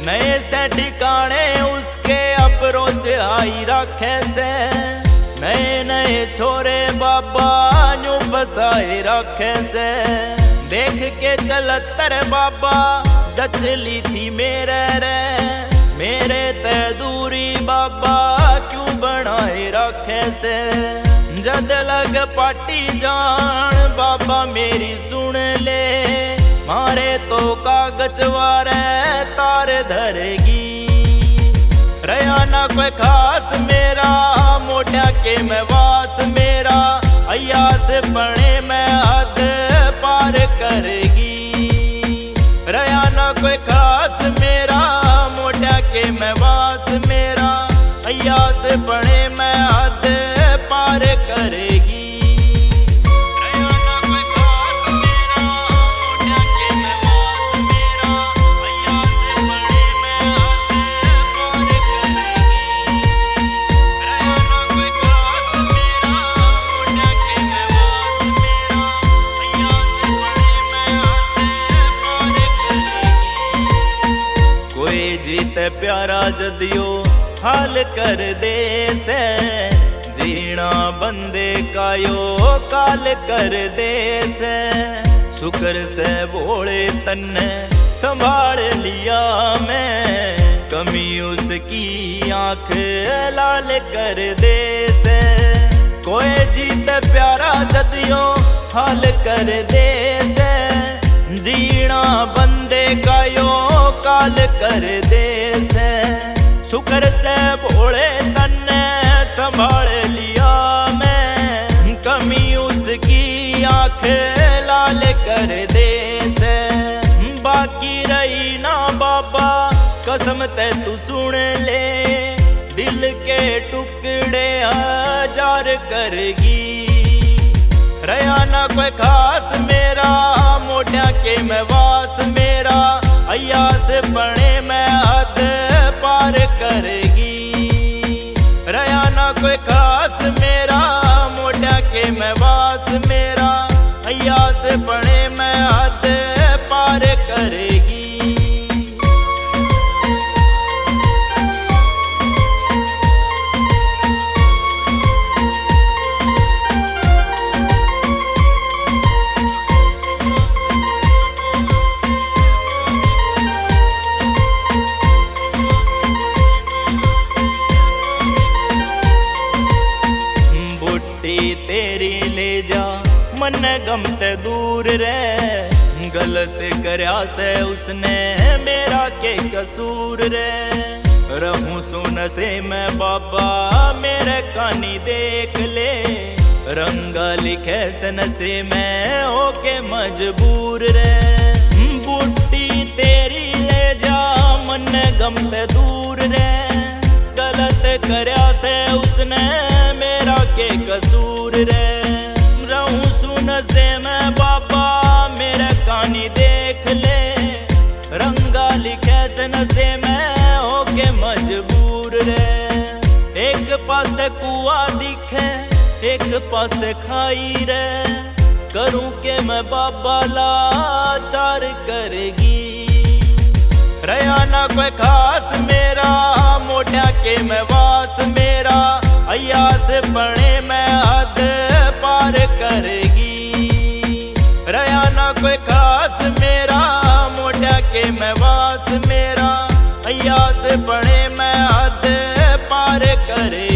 नए से ठिकाने उसके अप्रोच आई रखे से। नए नए छोरे बाबा न्यू बसाए रखे से। देख के चलतर बाबा जचली थी मेरे रे। मेरे ते दूरी बाबा क्यों बनाए रखे से। जद लग पाटी जान बाबा मेरी सुन ले। मारे तो कागज वारे तार धरेगी। रया ना कोई खास मेरा मोटा के मैं वास मेरा। अयास बने मैं हद पार करेगी। रया ना कोई खास मेरा मोटा के मैं वास मेरा। अयास बने मैं हद पार करेगी। जीत प्यारा जदियो हाल कर दे से। जीना बंदे का यो काल कर दे से। शुक्र से बोले तन्ने संभाल लिया मैं। कमी उसकी आंख लाल कर दे से। कोई जीत प्यारा जदियो हाल कर दे से। जीना बंदे का यो काल कर दे से। शुक्र से भोले तन्ने संभाल लिया मैं। कमी उसकी आंख लाल कर दे से। बाकी रही ना बाबा कसम ते तू सुन ले। दिल के टुकड़े हजार करेगी। रया ना कोई खास मेरा मोटा के मैं वास मेरा। अयास बने मैं हद पार करेगी। रया ना कोई खास मेरा मोटा के मैं वास मेरा। अयास बने मैं हद पार करेगी। तेरी ले जा मन गम ते दूर रे। गलत करया से उसने मेरा के कसूर रे। रहूं सुन से मैं बाबा मेरे कानी देख ले। रंगा लिखे सन से मैं होके मजबूर रे। बूटी तेरी ले जा मन गम ते दूर रे। गलत करया से उसने मेरा के कसूर रे। रहूं सुन से मैं बाबा मेरे कानी देख ले। रंगा लिखे सन से मैं होके मजबूर रे। एक पास कुआ दिखे एक पास खाई रे। करूं के मैं बाबा लाचार करेगी। रया ना कोई खास मेरा मोटा के मैं वास मेरा। अयास बने मैं हद पार करेगी। रया ना कोई खास मेरा मोटा के मैं वास मेरा। अयास बने मैं हद पार करे।